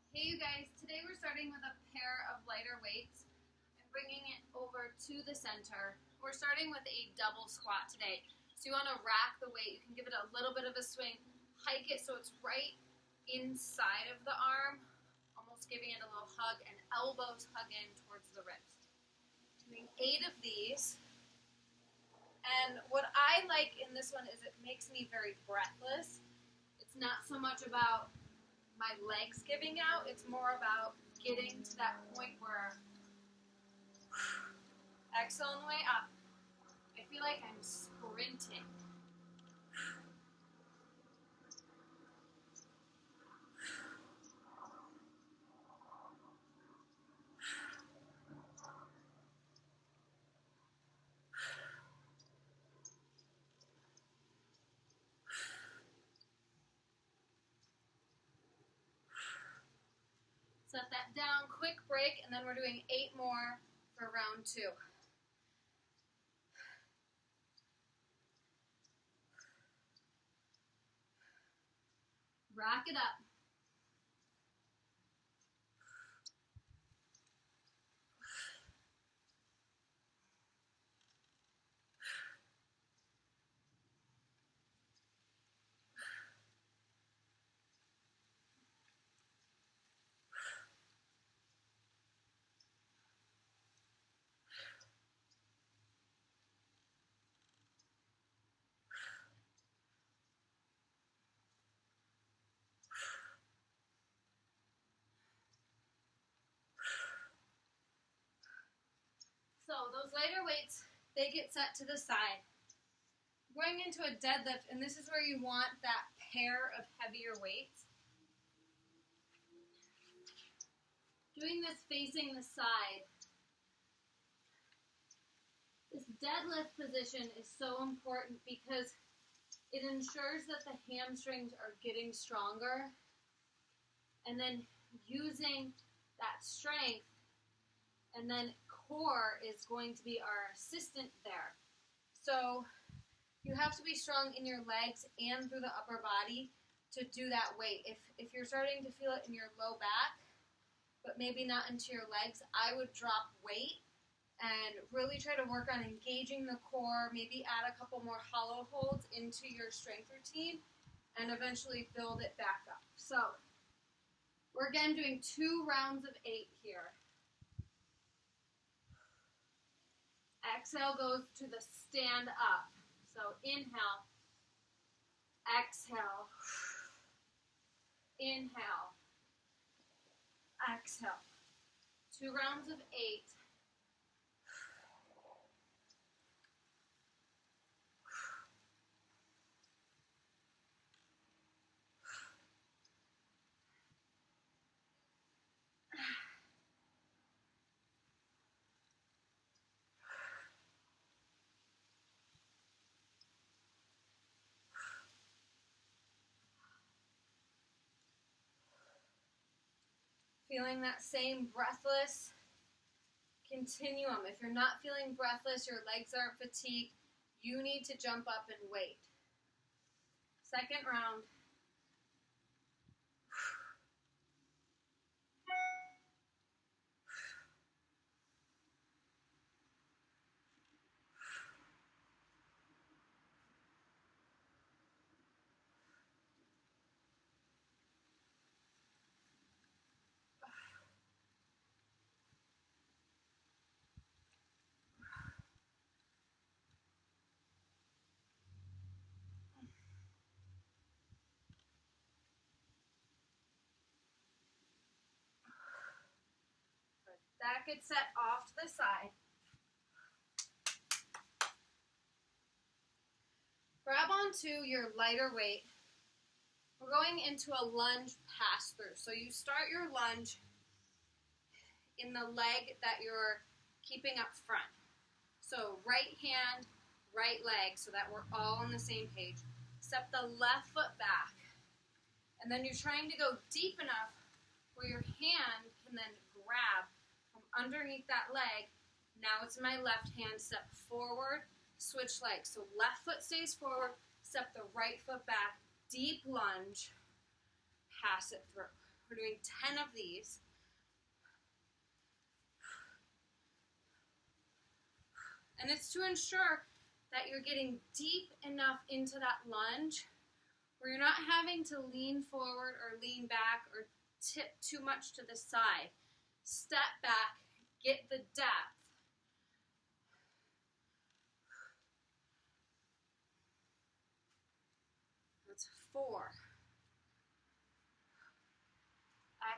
Hey you guys, today we're starting with a pair of lighter weights and bringing it over to the center. We're starting with a double squat today. So you want to rack the weight, you can give it a little bit of a swing, hike it so it's right inside of the arm, almost giving it a little hug, and elbows hug in towards the wrist. Doing 8 of these. And what I like in this one is it makes me very breathless. It's not so much about my legs giving out, it's more about getting to that point where exhale on the way up. I feel like I'm sprinting. Set that down, quick break, and then we're doing 8 more for round 2. Rack it up. So those lighter weights, they get set to the side. Going into a deadlift, and this is where you want that pair of heavier weights. Doing this facing the side. This deadlift position is so important because it ensures that the hamstrings are getting stronger, and then using that strength, and then core is going to be our assistant there. So you have to be strong in your legs and through the upper body to do that weight. If you're starting to feel it in your low back, but maybe not into your legs, I would drop weight and really try to work on engaging the core, maybe add a couple more hollow holds into your strength routine, and eventually build it back up. So we're again doing 2 rounds of 8 here. Exhale goes to the stand up. So inhale, exhale, inhale, exhale. 2 rounds of 8. Feeling that same breathless continuum. If you're not feeling breathless, your legs aren't fatigued, you need to jump up and wait. Second round. That gets set off to the side. Grab onto your lighter weight. We're going into a lunge pass through. So you start your lunge in the leg that you're keeping up front. So right hand, right leg, so that we're all on the same page. Step the left foot back. And then you're trying to go deep enough where your hand can then grab from underneath that leg. Now it's my left hand, step forward, switch legs. So left foot stays forward, step the right foot back, deep lunge, pass it through. We're doing 10 of these. And it's to ensure that you're getting deep enough into that lunge where you're not having to lean forward or lean back or tip too much to the side. Step back, get the depth. That's 4.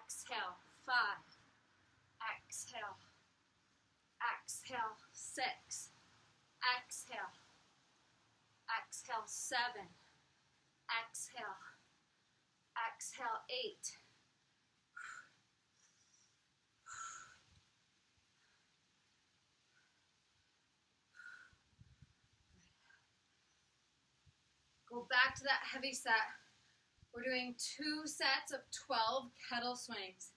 Exhale, 5. Exhale. Exhale, 6. Exhale. Exhale, 7. Exhale. Exhale, 8. Go back to that heavy set. We're doing 2 sets of 12 kettle swings.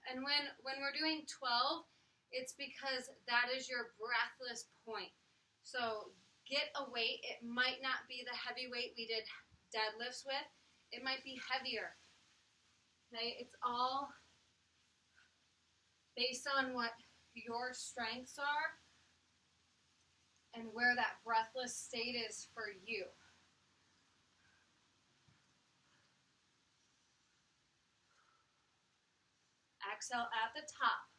And when we're doing 12, it's because that is your breathless point. So get a weight. It might not be the heavy weight we did deadlifts with. It might be heavier. Okay? It's all based on what your strengths are and where that breathless state is for you. Exhale at the top.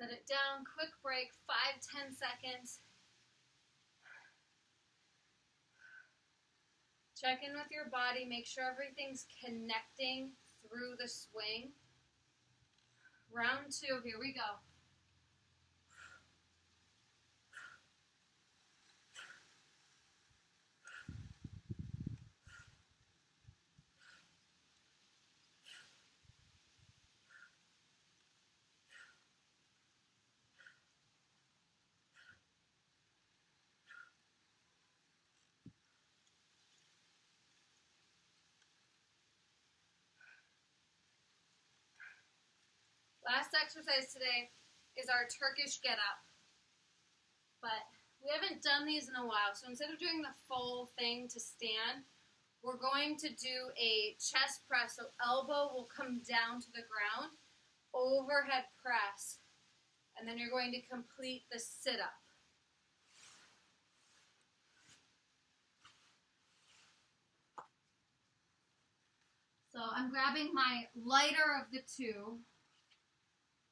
Set it down, quick break, 5-10 seconds. Check in with your body, make sure everything's connecting through the swing. Round 2, here we go. Last exercise today is our Turkish get up. But we haven't done these in a while, so instead of doing the full thing to stand, we're going to do a chest press. So elbow will come down to the ground, overhead press, and then you're going to complete the sit-up. So I'm grabbing my lighter of the two.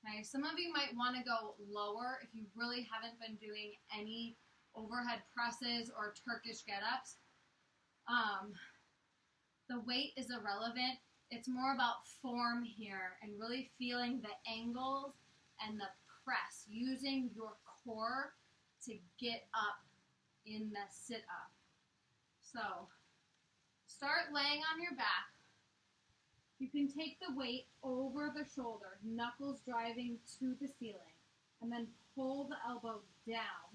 Okay, some of you might want to go lower if you really haven't been doing any overhead presses or Turkish get-ups. The weight is irrelevant. It's more about form here and really feeling the angles and the press, using your core to get up in the sit-up. So start laying on your back. You can take the weight over the shoulder, knuckles driving to the ceiling, and then pull the elbow down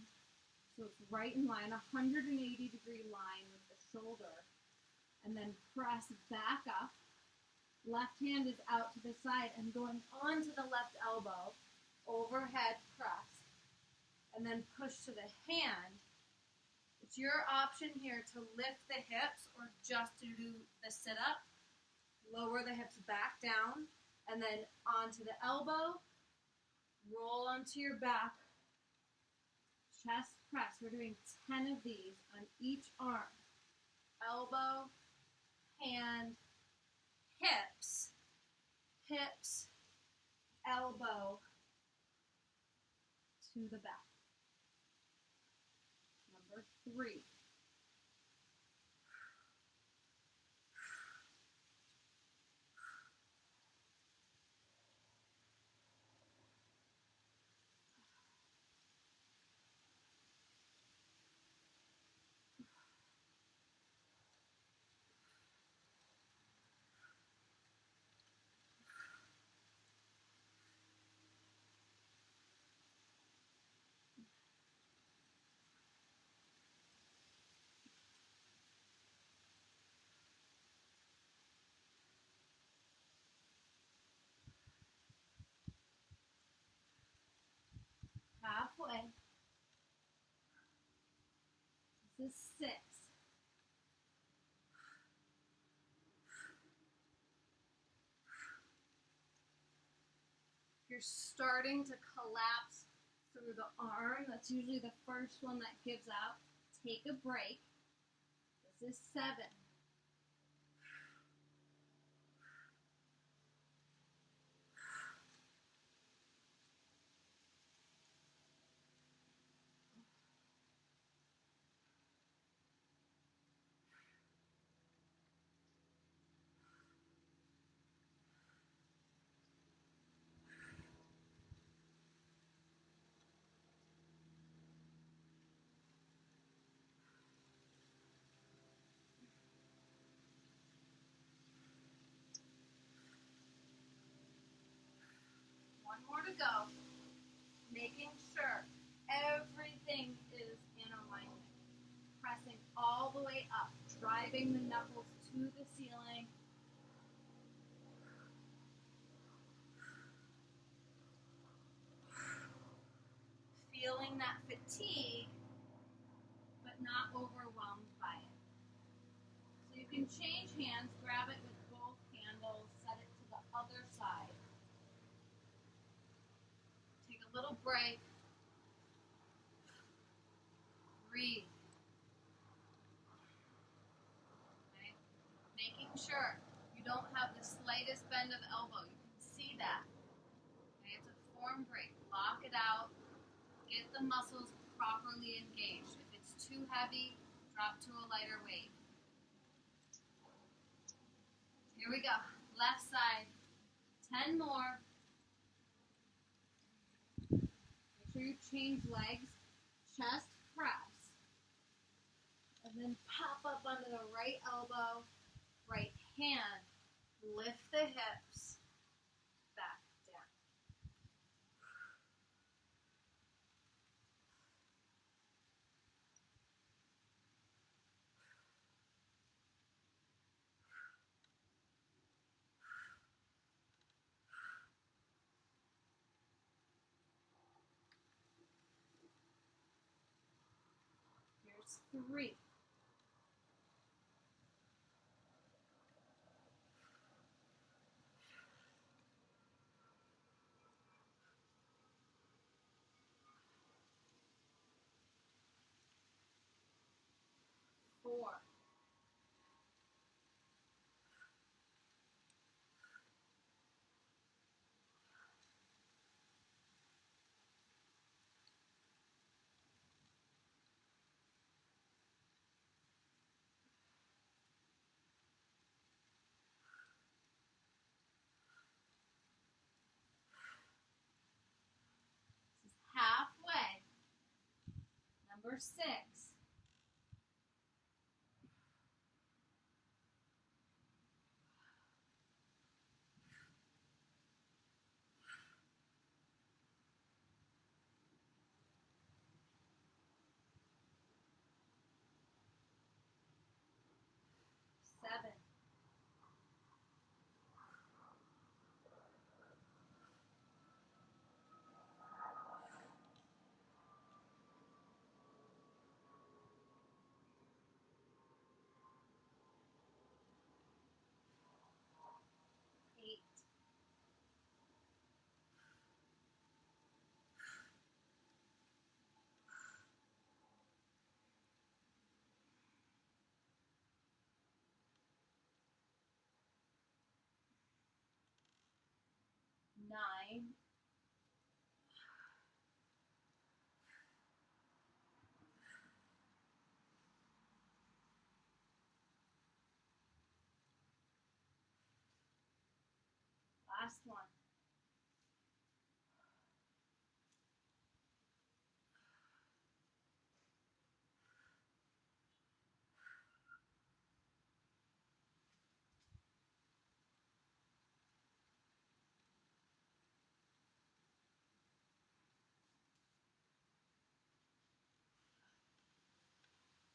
so it's right in line, 180-degree line with the shoulder, and then press back up. Left hand is out to the side and going onto the left elbow, overhead press, and then push to the hand. It's your option here to lift the hips or just to do the sit-up. Lower the hips back down, and then onto the elbow, roll onto your back, chest press. We're doing 10 of these on each arm. Elbow, hand, hips, hips, elbow, to the back. Number 3. is 6. If you're starting to collapse through the arm, that's usually the first one that gives out. Take a break. This is 7. One more to go. Making sure everything is in alignment. Pressing all the way up, driving the knuckles to the ceiling. Feeling that fatigue, but not overwhelmed by it. So you can change hands, grab it with both handles, set it to the other side. Take a little break. Breathe. Okay? Making sure you don't have the slightest bend of elbow. You can see that. Okay? It's a form break. Lock it out. Get the muscles properly engaged. If it's too heavy, drop to a lighter weight. Here we go. Left side. 10 more. Make sure you change legs. Chest press. And then pop up onto the right elbow, right hand. Lift the hips. Back down. Here's 3. 4. halfway. Number 6. 7. 8. 9. 'Last one.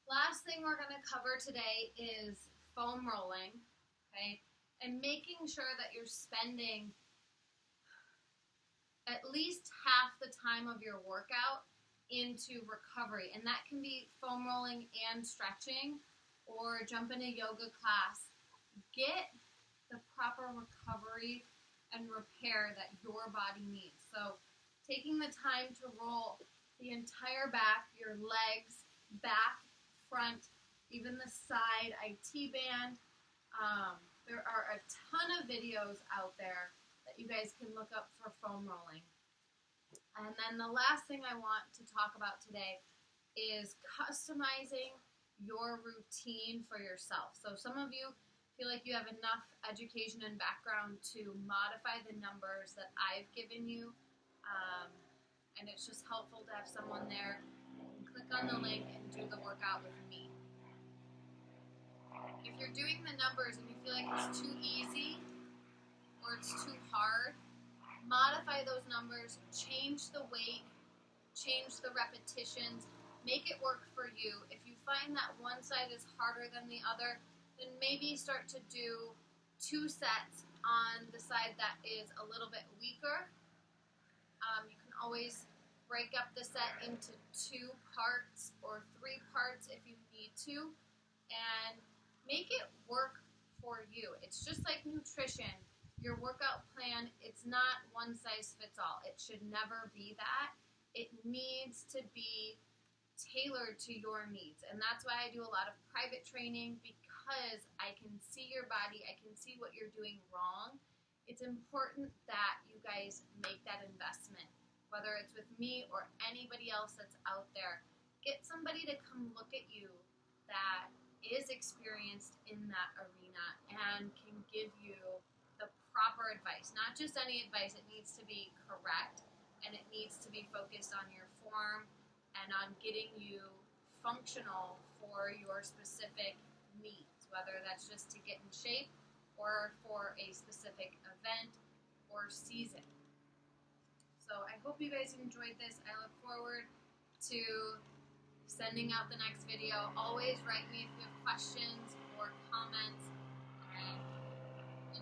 Last thing we're going to cover today is foam rolling, okay? And making sure that you're spending at least half the time of your workout into recovery. And that can be foam rolling and stretching, or jump in a yoga class. Get the proper recovery and repair that your body needs. So taking the time to roll the entire back, your legs, back, front, even the side, IT band. There are a ton of videos out there that you guys can look up for foam rolling. And then the last thing I want to talk about today is customizing your routine for yourself. So some of you feel like you have enough education and background to modify the numbers that I've given you, and it's just helpful to have someone there who can click on the link and do the workout with me. If you're doing the numbers and you feel like it's too easy or it's too hard, modify those numbers, change the weight, change the repetitions, make it work for you. If you find that one side is harder than the other, then maybe start to do 2 sets on the side that is a little bit weaker. You can always break up the set into 2 parts or 3 parts if you need to, and make it work for you. It's just like nutrition. Your workout plan, it's not one size fits all. It should never be that. It needs to be tailored to your needs. And that's why I do a lot of private training, because I can see your body, I can see what you're doing wrong. It's important that you guys make that investment, whether it's with me or anybody else that's out there. Get somebody to come look at you that is experienced in that arena and can give you the proper advice. Not just any advice, it needs to be correct, and it needs to be focused on your form and on getting you functional for your specific needs, whether that's just to get in shape or for a specific event or season. So I hope you guys enjoyed this. I look forward to sending out the next video. Always write me if you have questions or comments.